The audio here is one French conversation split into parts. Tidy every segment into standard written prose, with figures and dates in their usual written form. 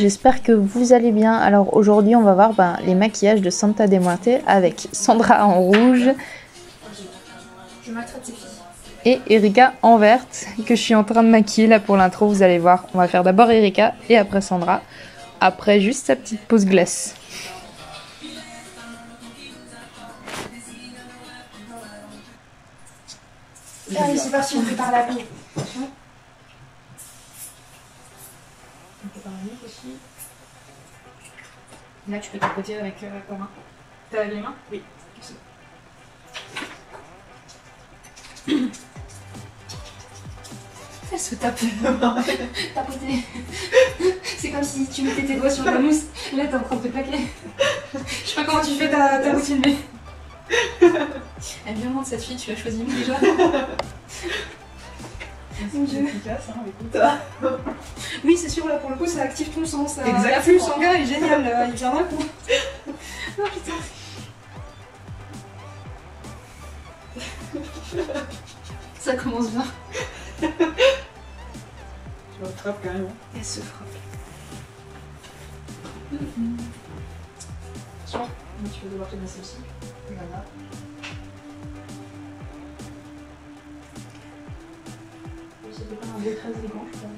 j'espère que vous allez bien. Alors aujourd'hui on va voir les maquillages de Santa de Muerte avec Sandra en rouge et Erika en verte que je suis en train de maquiller là pour l'intro, vous allez voir. On va faire d'abord Erika et après Sandra, après juste sa petite pause glace. Allez, c'est parti, on prépare la peau. On prépare la nuque aussi. Là, tu peux tapoter avec ta main. T'as les mains? Oui. Elle se tape. Tapoter. C'est comme si tu mettais tes doigts sur la mousse. Là, t'es en train de te plaquer. Je sais pas comment tu fais ta routine, mais. Elle vient de cette fille, tu l'as choisie où déjà? C'est efficace, hein, écoute. Oui, c'est sûr, là pour le coup, ça active ton sang. Ça... Exactement. L'afflux sanguin est génial, il vient d'un coup. Oh putain. Ça commence bien. Tu me frappes carrément. Elle se frappe. Attention, tu vas devoir te masser aussi. Voilà. C'était pas un beau 13 élégant, je crois.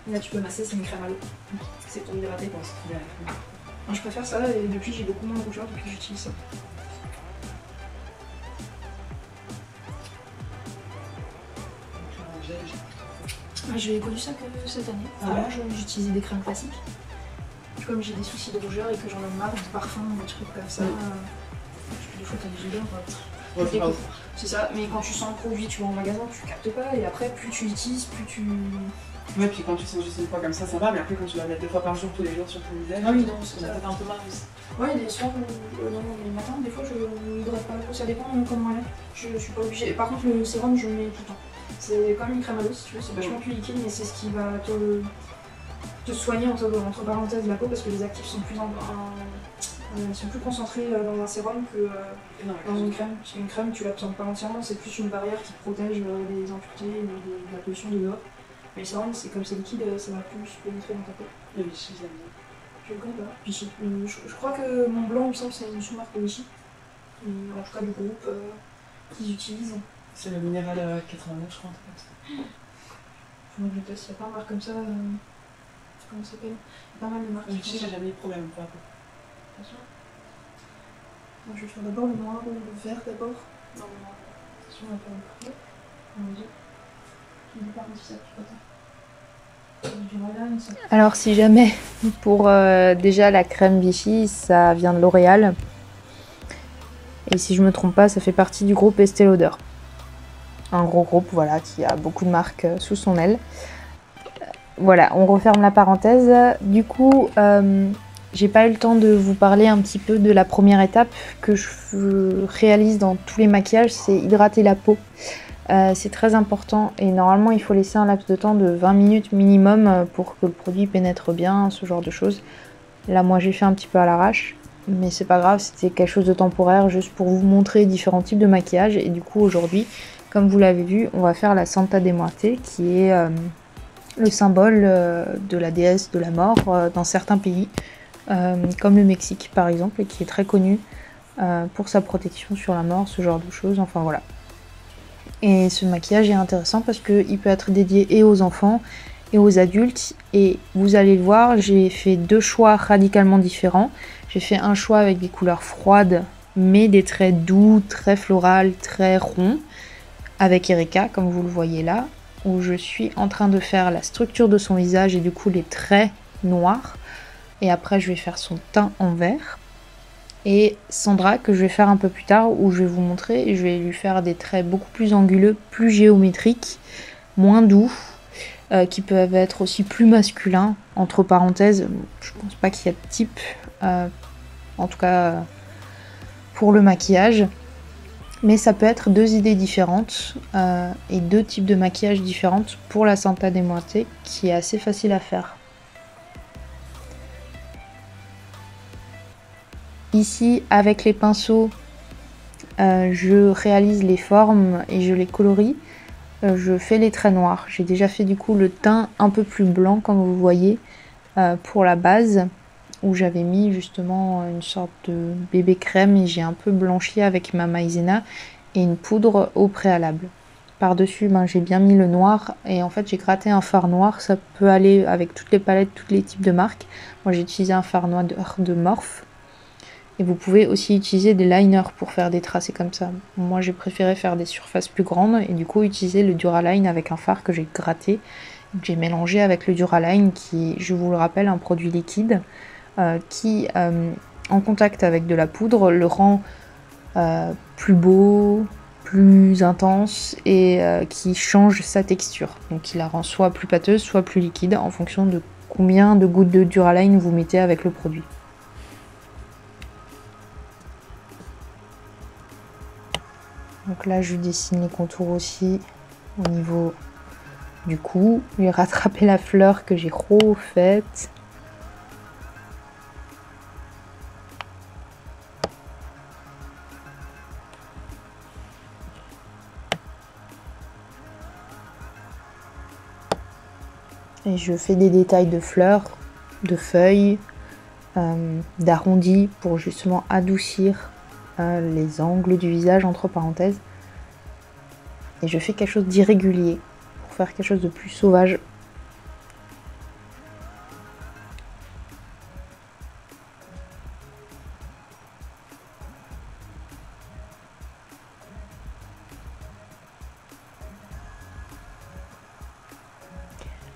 Là, tu peux masser, c'est une crème à l'eau. C'est pour hydrater, quoi. Je préfère ça et depuis, j'ai beaucoup moins de rougeur depuis que j'utilise ça. J'ai connu ça que cette année. Avant, j'utilisais des crèmes classiques. Comme j'ai des soucis de rougeur et que j'en ai marre, des parfums, des trucs comme ça. Des fois, t'as des odeurs. C'est ça, mais quand tu sens le produit, tu vas en magasin, tu captes pas, et après, plus tu l'utilises, plus tu. Ouais, puis quand tu sens juste une fois comme ça va, mais après, quand tu vas mettre 2 fois par jour, tous les jours sur ton visage, Ah oui, non, c'est ça. Ça fait un peu mal aussi. Ouais, des soirs, non, les matins, des fois, je hydrate pas trop, ça dépend comment elle est. Je suis pas obligée. Par contre, le sérum, je le mets tout le temps. C'est comme une crème à l'eau, si tu veux, c'est vachement plus liquide, mais c'est ce qui va te soigner entre parenthèses la peau, parce que les actifs sont plus sont plus concentrés dans un sérum que dans une crème. Parce qu'une crème, tu l'absorbes pas entièrement, c'est plus une barrière qui protège des impuretés et de la pollution de dehors. Mais le sérum, c'est comme c'est liquide, ça va plus pénétrer dans ta peau. Le Vichy, j'aime bien. Je le connais pas. Vichy. Je crois que mon blanc, il me semble, c'est une sous-marque de Vichy. En tout cas, du groupe qu'ils utilisent. C'est le minéral 89, je crois, un truc comme ça. Faut que je teste, il y a pas de marque comme ça. Comment ça s'appelle? Pas mal de marques. Vichy, j'ai jamais eu de problème pour la peau. Attention. Moi, je vais faire d'abord le noir ou le vert d'abord. Non, le noir. Attention, on va faire le bleu. Mon dieu. Je ne vais pas rendre ça plus potin. Alors si jamais, pour déjà la crème Vichy, ça vient de L'Oréal. Et si je me trompe pas, ça fait partie du groupe Estée Lauder. Un gros groupe, voilà, qui a beaucoup de marques sous son aile. Voilà, on referme la parenthèse. Du coup, j'ai pas eu le temps de vous parler un petit peu de la première étape que je réalise dans tous les maquillages, c'est hydrater la peau. C'est très important et normalement il faut laisser un laps de temps de 20 minutes minimum pour que le produit pénètre bien, ce genre de choses. Là moi j'ai fait un petit peu à l'arrache, mais c'est pas grave, c'était quelque chose de temporaire juste pour vous montrer différents types de maquillage. Et du coup aujourd'hui, comme vous l'avez vu, on va faire la Santa de Muerte qui est le symbole de la déesse de la mort dans certains pays, comme le Mexique par exemple, et qui est très connu pour sa protection sur la mort, ce genre de choses, enfin voilà. Et ce maquillage est intéressant parce qu'il peut être dédié et aux enfants et aux adultes. Et vous allez le voir, j'ai fait 2 choix radicalement différents. J'ai fait un choix avec des couleurs froides, mais des traits doux, très floral, très ronds, avec Erika, comme vous le voyez là, où je suis en train de faire la structure de son visage et du coup les traits noirs. Et après, je vais faire son teint en vert. Et Sandra, que je vais faire un peu plus tard, où je vais vous montrer, et je vais lui faire des traits beaucoup plus anguleux, plus géométriques, moins doux, qui peuvent être aussi plus masculins. Entre parenthèses, je pense pas qu'il y a de type, en tout cas pour le maquillage. Mais ça peut être 2 idées différentes et 2 types de maquillage différentes pour la Santa de Muerte, qui est assez facile à faire. Ici, avec les pinceaux, je réalise les formes et je les colorie. Je fais les traits noirs. J'ai déjà fait du coup le teint un peu plus blanc, comme vous voyez, pour la base, où j'avais mis justement une sorte de bébé crème et j'ai un peu blanchi avec ma maïzena et une poudre au préalable. Par-dessus, j'ai bien mis le noir et en fait j'ai gratté un fard noir. Ça peut aller avec toutes les palettes, tous les types de marques. Moi j'ai utilisé un fard noir de Morphe. Et vous pouvez aussi utiliser des liners pour faire des tracés comme ça. Moi j'ai préféré faire des surfaces plus grandes et du coup utiliser le Duraline avec un fard que j'ai gratté. J'ai mélangé avec le Duraline qui, je vous le rappelle, un produit liquide qui en contact avec de la poudre le rend plus beau, plus intense et qui change sa texture. Donc il la rend soit plus pâteuse, soit plus liquide en fonction de combien de gouttes de Duraline vous mettez avec le produit. Donc là je dessine les contours aussi au niveau du cou. Je vais rattraper la fleur que j'ai refaite. Et je fais des détails de fleurs, de feuilles, d'arrondis pour justement adoucir les angles du visage entre parenthèses. Et je fais quelque chose d'irrégulier pour faire quelque chose de plus sauvage.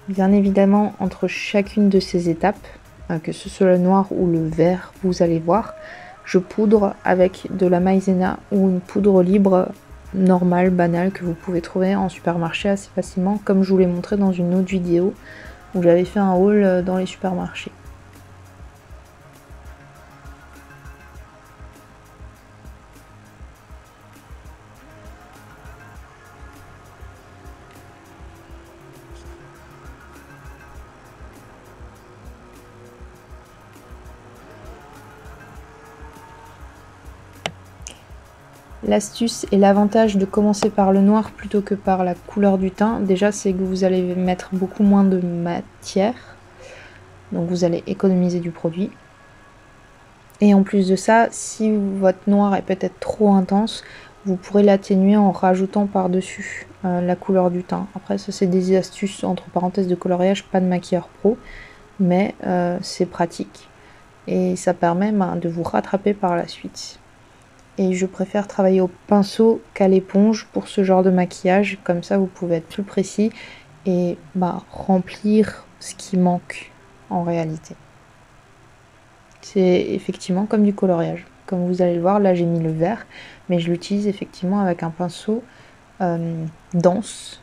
Bien évidemment, entre chacune de ces étapes, que ce soit le noir ou le vert, vous allez voir, je poudre avec de la maïzena ou une poudre libre normale, banale, que vous pouvez trouver en supermarché assez facilement, comme je vous l'ai montré dans une autre vidéo où j'avais fait un haul dans les supermarchés. L'astuce et l'avantage de commencer par le noir plutôt que par la couleur du teint, déjà c'est que vous allez mettre beaucoup moins de matière, donc vous allez économiser du produit. Et en plus de ça, si votre noir est peut-être trop intense, vous pourrez l'atténuer en rajoutant par-dessus la couleur du teint. Après ça c'est des astuces entre parenthèses de coloriage, pas de maquilleur pro, mais c'est pratique et ça permet de vous rattraper par la suite. Et je préfère travailler au pinceau qu'à l'éponge pour ce genre de maquillage, comme ça vous pouvez être plus précis et remplir ce qui manque en réalité. C'est effectivement comme du coloriage. Comme vous allez le voir, là j'ai mis le vert, mais je l'utilise effectivement avec un pinceau dense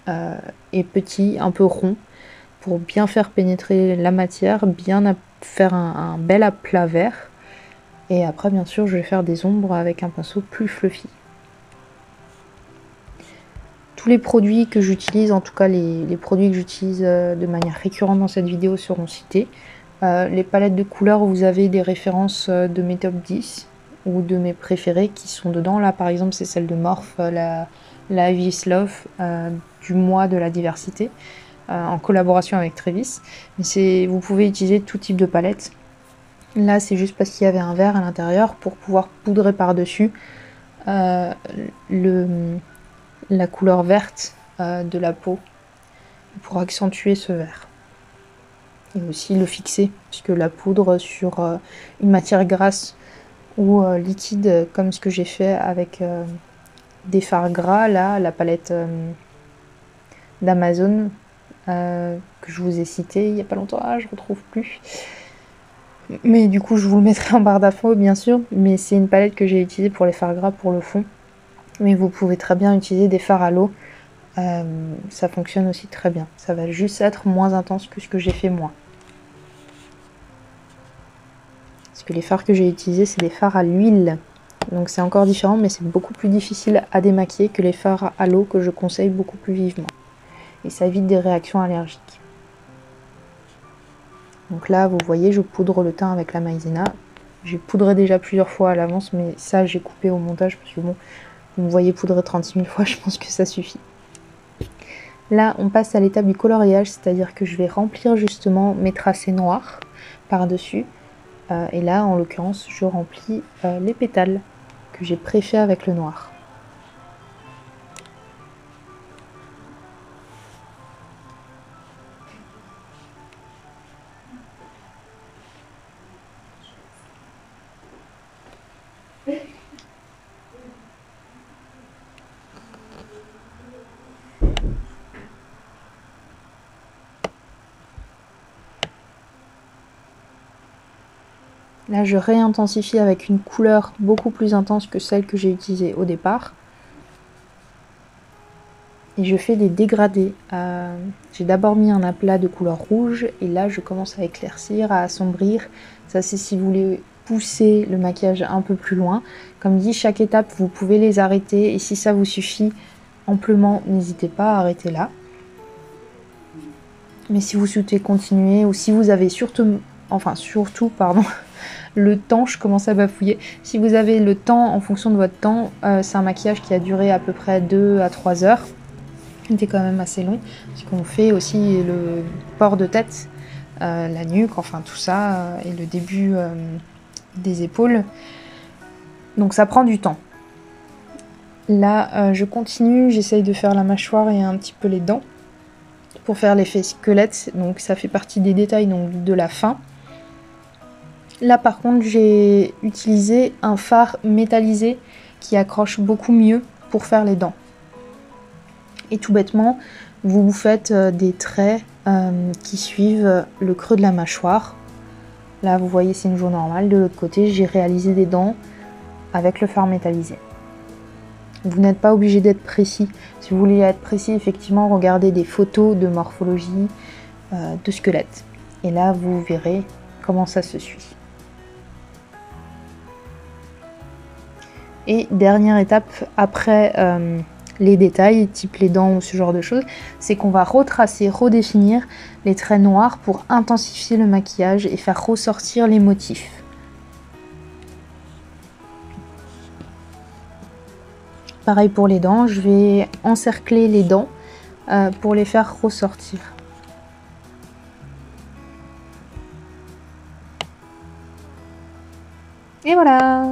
et petit, un peu rond, pour bien faire pénétrer la matière, bien faire un bel aplat vert. Et après, bien sûr, je vais faire des ombres avec un pinceau plus fluffy. Tous les produits que j'utilise, en tout cas les produits que j'utilise de manière récurrente dans cette vidéo seront cités. Les palettes de couleurs, vous avez des références de mes top 10 ou de mes préférés qui sont dedans. Là, par exemple, c'est celle de Morphe, la Ivy's Love du mois de la diversité, en collaboration avec Travis. Mais vous pouvez utiliser tout type de palette. Là, c'est juste parce qu'il y avait un vert à l'intérieur pour pouvoir poudrer par-dessus la couleur verte de la peau pour accentuer ce vert. Et aussi le fixer, puisque la poudre sur une matière grasse ou liquide, comme ce que j'ai fait avec des fards gras, là, la palette d'Amazon que je vous ai citée il n'y a pas longtemps, je ne retrouve plus. Mais du coup, je vous le mettrai en barre d'infos, bien sûr. Mais c'est une palette que j'ai utilisée pour les fards gras pour le fond. Mais vous pouvez très bien utiliser des fards à l'eau. Ça fonctionne aussi très bien. Ça va juste être moins intense que ce que j'ai fait moi. Parce que les fards que j'ai utilisés, c'est des fards à l'huile. Donc c'est encore différent, mais c'est beaucoup plus difficile à démaquiller que les fards à l'eau que je conseille beaucoup plus vivement. Et ça évite des réactions allergiques. Donc là, vous voyez, je poudre le teint avec la maïzena. J'ai poudré déjà plusieurs fois à l'avance, mais ça, j'ai coupé au montage parce que bon, vous me voyez poudrer 36 000 fois, je pense que ça suffit. Là, on passe à l'étape du coloriage, c'est-à-dire que je vais remplir justement mes tracés noirs par-dessus. Et là, en l'occurrence, je remplis les pétales que j'ai préfait avec le noir. Là, je réintensifie avec une couleur beaucoup plus intense que celle que j'ai utilisée au départ. Et je fais des dégradés. J'ai d'abord mis un aplat de couleur rouge et là, je commence à éclaircir, à assombrir. Ça, c'est si vous voulez pousser le maquillage un peu plus loin. Comme dit, chaque étape, vous pouvez les arrêter. Et si ça vous suffit amplement, n'hésitez pas à arrêter là. Mais si vous souhaitez continuer ou si vous avez surtout, le temps, je commence à bafouiller. Si vous avez le temps, en fonction de votre temps, c'est un maquillage qui a duré à peu près 2 à 3 heures. C'était quand même assez long, puisqu'on fait aussi le port de tête, la nuque, enfin tout ça, et le début des épaules. Donc ça prend du temps. Là, je continue, j'essaye de faire la mâchoire et un petit peu les dents pour faire l'effet squelette. Donc ça fait partie des détails donc, de la fin. Là par contre j'ai utilisé un fard métallisé qui accroche beaucoup mieux pour faire les dents. Et tout bêtement, vous faites des traits qui suivent le creux de la mâchoire. Là vous voyez c'est une joue normale, de l'autre côté j'ai réalisé des dents avec le fard métallisé. Vous n'êtes pas obligé d'être précis. Si vous voulez être précis, effectivement, regardez des photos de morphologie, de squelette. Et là vous verrez comment ça se suit. Et dernière étape après les détails, type les dents ou ce genre de choses, c'est qu'on va retracer, redéfinir les traits noirs pour intensifier le maquillage et faire ressortir les motifs. Pareil pour les dents, je vais encercler les dents pour les faire ressortir. Et voilà!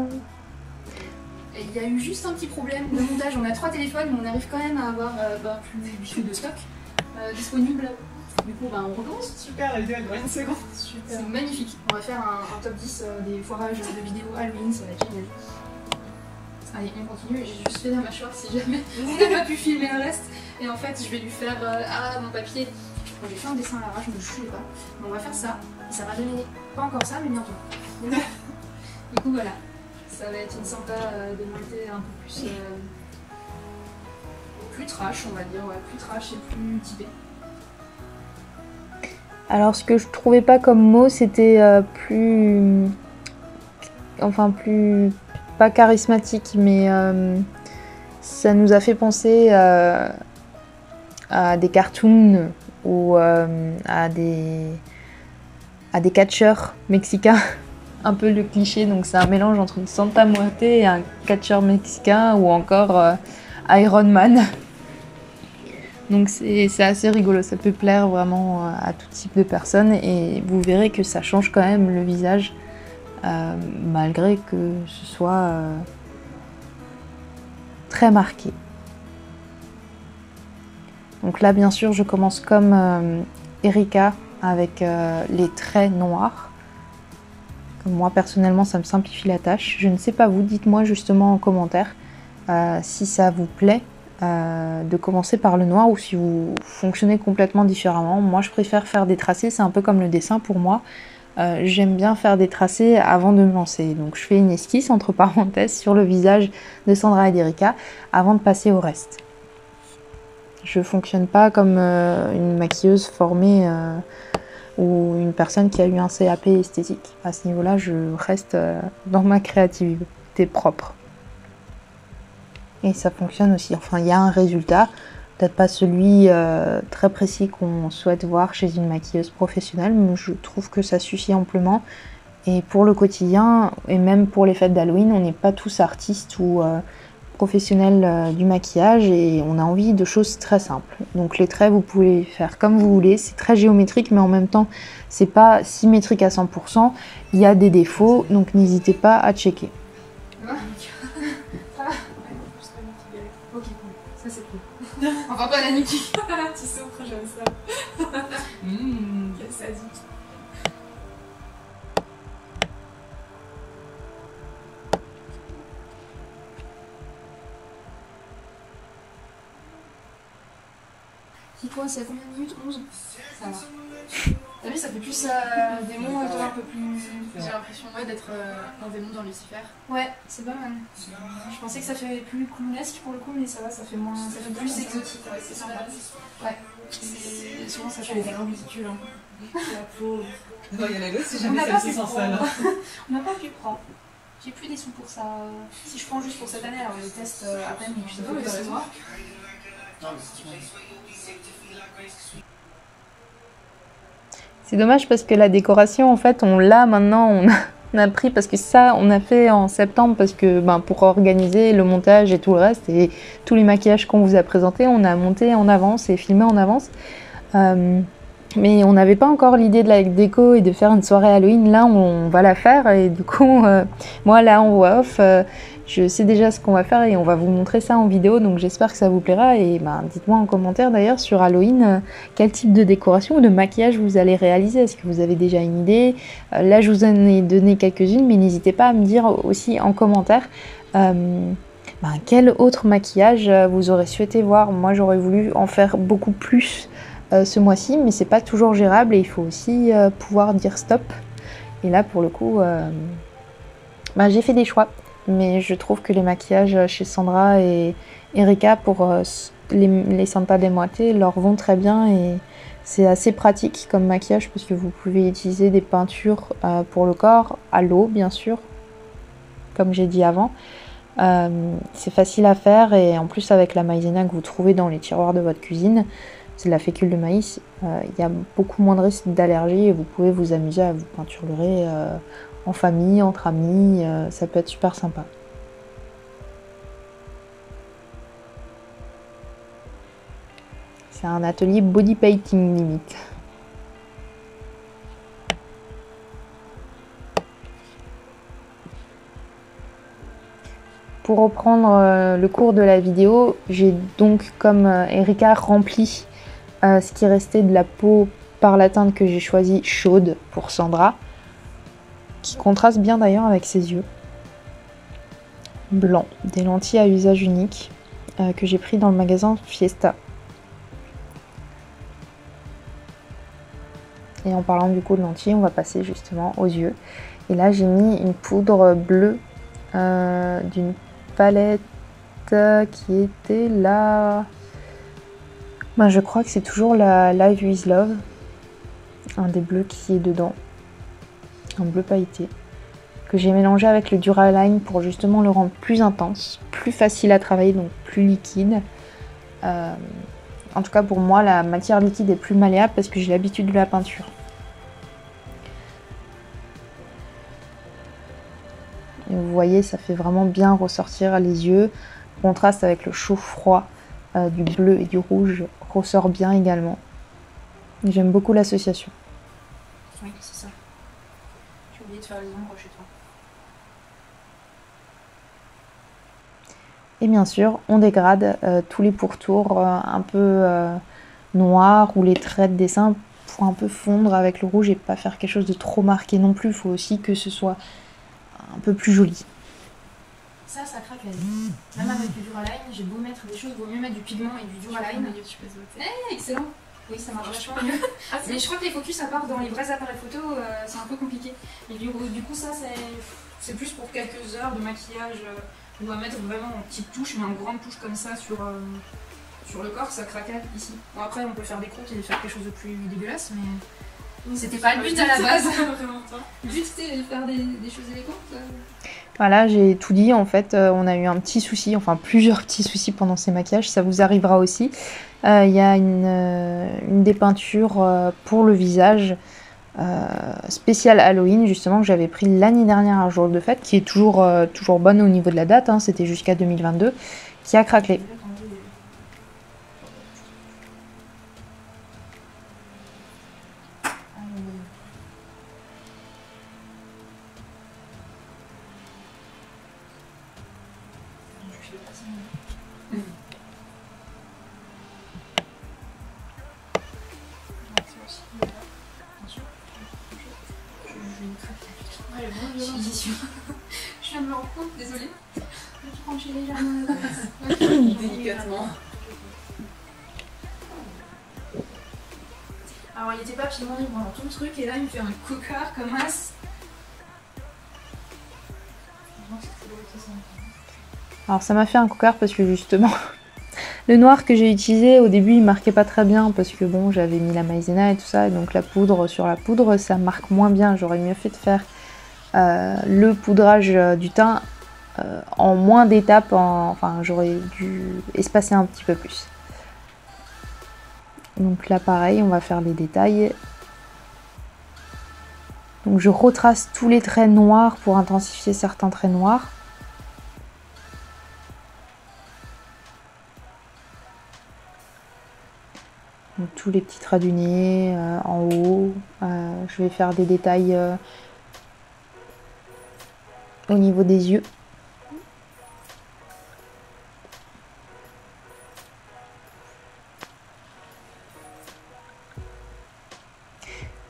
Il y a eu juste un petit problème de montage. On a 3 téléphones, mais on arrive quand même à avoir plus de stock disponible. Du coup, on recommence. Super, la vidéo elle dure une seconde. C'est magnifique. On va faire un top 10 des foirages de vidéos Halloween, ça va être génial. Allez, on continue. J'ai juste fait la mâchoire si jamais on n'a pas pu filmer le reste. Et en fait, je vais lui faire mon papier. J'ai fait un dessin à l'arrache, je me souviens pas. Mais on va faire ça. Et ça va donner pas encore ça, mais bientôt. Du coup, voilà. Ça va être une sympa de monter un peu plus trash, on va dire, ouais, plus trash et plus typé. Alors ce que je trouvais pas comme mot, c'était plus pas charismatique, mais ça nous a fait penser à des cartoons ou à des catcheurs mexicains. Un peu le cliché, donc c'est un mélange entre une Santa Muerte et un catcheur mexicain ou encore Iron Man. Donc c'est assez rigolo, ça peut plaire vraiment à tout type de personnes et vous verrez que ça change quand même le visage malgré que ce soit très marqué. Donc là bien sûr je commence comme Erika avec les traits noirs. Moi personnellement ça me simplifie la tâche. Je ne sais pas vous, dites-moi justement en commentaire si ça vous plaît de commencer par le noir ou si vous fonctionnez complètement différemment. Moi je préfère faire des tracés, c'est un peu comme le dessin pour moi. J'aime bien faire des tracés avant de me lancer. Donc je fais une esquisse entre parenthèses sur le visage de Sandra et d'Erika avant de passer au reste. Je fonctionne pas comme une maquilleuse formée ou une personne qui a eu un CAP esthétique. À ce niveau-là, je reste dans ma créativité propre. Et ça fonctionne aussi. Enfin, il y a un résultat, peut-être pas celui très précis qu'on souhaite voir chez une maquilleuse professionnelle, mais je trouve que ça suffit amplement. Et pour le quotidien, et même pour les fêtes d'Halloween, on n'est pas tous artistes ou professionnel du maquillage et on a envie de choses très simples. Donc les traits, vous pouvez les faire comme vous voulez. C'est très géométrique, mais en même temps, c'est pas symétrique à 100%. Il y a des défauts, donc n'hésitez pas à checker. Ça va? Ok, cool. Ça, c'est cool. Enfin, pas la nuque. Tu souffres, j'aime ça. Quelle sadique. C'est quoi, c'est à combien de minutes? 11? Ça va. T'as vu, ça fait plus démon et toi un peu plus. J'ai l'impression d'être un démon dans Lucifer. Ouais, c'est pas mal. Je pensais que ça fait plus clownesque pour le coup, mais ça va, ça fait moins. Ça fait plus exotique, ouais, c'est sympa. Ouais. Et souvent ça fait des grands ridicules. Hein. La peau. Non, il y en a d'autres si On jamais n'a pas celle-ci pu sans prendre. salle. On n'a pas pu prendre. J'ai plus des sous pour ça. Si je prends juste pour cette année, alors je teste à peine, mais je sais pas où c'est moi. C'est dommage parce que la décoration, en fait, on l'a maintenant, on a pris parce que ça, on a fait en septembre parce que pour organiser le montage et tout le reste et tous les maquillages qu'on vous a présentés, on a monté en avance et filmé en avance. Mais on n'avait pas encore l'idée de la déco et de faire une soirée Halloween. Là, on va la faire et du coup, moi là en voix off, je sais déjà ce qu'on va faire et on va vous montrer ça en vidéo. Donc j'espère que ça vous plaira et dites-moi en commentaire d'ailleurs sur Halloween quel type de décoration ou de maquillage vous allez réaliser. Est-ce que vous avez déjà une idée? Là, je vous en ai donné quelques-unes, mais n'hésitez pas à me dire aussi en commentaire quel autre maquillage vous aurez souhaité voir. Moi, j'aurais voulu en faire beaucoup plus ce mois-ci, mais c'est pas toujours gérable et il faut aussi pouvoir dire stop. Et là, pour le coup, j'ai fait des choix, mais je trouve que les maquillages chez Sandra et Erika pour les Santa de Muerte leur vont très bien et c'est assez pratique comme maquillage parce que vous pouvez utiliser des peintures pour le corps, à l'eau bien sûr, comme j'ai dit avant. C'est facile à faire et en plus avec la maïzena que vous trouvez dans les tiroirs de votre cuisine, c'est de la fécule de maïs, il y a beaucoup moins de risques d'allergie et vous pouvez vous amuser à vous peinturer en famille, entre amis, ça peut être super sympa. C'est un atelier body painting limite. Pour reprendre le cours de la vidéo, j'ai donc comme Erika rempli ce qui restait de la peau par la teinte que j'ai choisie chaude pour Sandra, qui contraste bien d'ailleurs avec ses yeux. Blanc, des lentilles à usage unique que j'ai pris dans le magasin Fiesta. Et en parlant du coup de lentilles, on va passer justement aux yeux. Et là j'ai mis une poudre bleue d'une palette qui était là. Je crois que c'est toujours la Live with Love. Un des bleus qui est dedans. Un bleu pailleté. Que j'ai mélangé avec le Duraline pour justement le rendre plus intense, plus facile à travailler, donc plus liquide. En tout cas pour moi, la matière liquide est plus malléable parce que j'ai l'habitude de la peinture. Et vous voyez, ça fait vraiment bien ressortir les yeux. Le contraste avec le chaud-froid du bleu et du rouge ressort bien également. J'aime beaucoup l'association. Oui, c'est ça. J'ai oublié de faire les ombres chez toi. Et bien sûr, on dégrade tous les pourtours un peu noirs ou les traits de dessin pour un peu fondre avec le rouge et pas faire quelque chose de trop marqué non plus. Il faut aussi que ce soit un peu plus joli. Ça craque la vie. Même avec du Duraline, j'ai beau mettre des choses, vaut mieux mettre du pigment et du Duraline. Excellent. Oui, ça marche vachement mieux. Mais je crois que les focus, à part dans les vrais appareils photo, c'est un peu compliqué. Et du coup, ça, c'est plus pour quelques heures de maquillage. On doit mettre vraiment en petites touches, mais en grande touche comme ça sur le corps, ça craque ici. Bon, après, on peut faire des croûtes et faire quelque chose de plus dégueulasse, mais c'était pas le but à la base. Le but, c'était de faire des choses élégantes. Voilà, j'ai tout dit en fait, on a eu un petit souci, enfin plusieurs petits soucis pendant ces maquillages, ça vous arrivera aussi. Il y a une des peintures pour le visage spéciale Halloween justement que j'avais pris l'année dernière à jour de fête, qui est toujours bonne au niveau de la date, hein, c'était jusqu'à 2022, qui a craquelé. Je viens de me rendre compte, désolée. Je prends chez les gens. Délicatement. Alors il était pas absolument libre pendant tout le truc et là il me fait un cocard comme as. Alors ça m'a fait un cocard parce que justement le noir que j'ai utilisé au début il marquait pas très bien parce que bon j'avais mis la maïzena et tout ça, et donc la poudre sur la poudre ça marque moins bien. J'aurais mieux fait de faire le poudrage du teint en moins d'étapes, enfin j'aurais dû espacer un petit peu plus. Donc là pareil, on va faire les détails. Donc je retrace tous les traits noirs pour intensifier certains traits noirs. Donc, tous les petits traits du nez en haut. Je vais faire des détails au niveau des yeux.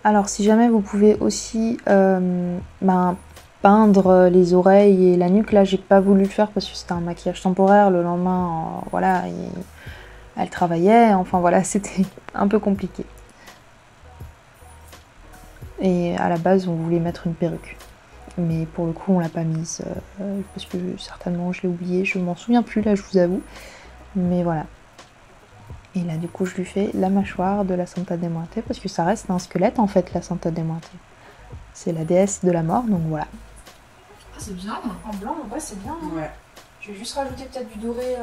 Alors si jamais vous pouvez aussi peindre les oreilles et la nuque, là j'ai pas voulu le faire parce que c'était un maquillage temporaire, le lendemain voilà, elle travaillait, enfin voilà, c'était un peu compliqué. Et à la base on voulait mettre une perruque, mais pour le coup on l'a pas mise parce que certainement je l'ai oublié, je m'en souviens plus là je vous avoue, mais voilà. Et là du coup je lui fais la mâchoire de la Santa de Muerte parce que ça reste un squelette en fait, la Santa de Muerte. C'est la déesse de la mort, donc voilà. Ah, c'est bien. En blanc, en vrai c'est bien. Hein. Ouais. Je vais juste rajouter peut-être du doré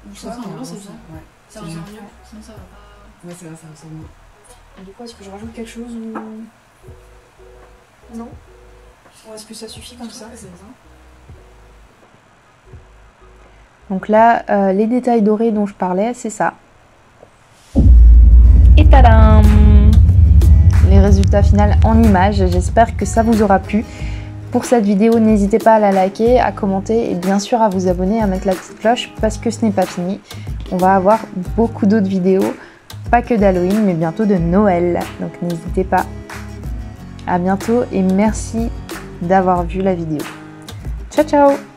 ou Ça, ça. en blanc, c'est Ouais. bien. Ça C'est ressort bien. mieux. Sinon, ça va pas. Ouais, c'est vrai, ça ressemble mieux. Et du coup, est-ce que je rajoute quelque chose ou. Non? Ou est-ce que ça suffit comme ça? C'est bien. Donc là, les détails dorés dont je parlais, c'est ça. Et tadam! Les résultats finaux en images, j'espère que ça vous aura plu. Pour cette vidéo, n'hésitez pas à la liker, à commenter et bien sûr à vous abonner, à mettre la petite cloche parce que ce n'est pas fini. On va avoir beaucoup d'autres vidéos, pas que d'Halloween, mais bientôt de Noël. Donc n'hésitez pas. À bientôt et merci d'avoir vu la vidéo. Ciao ciao!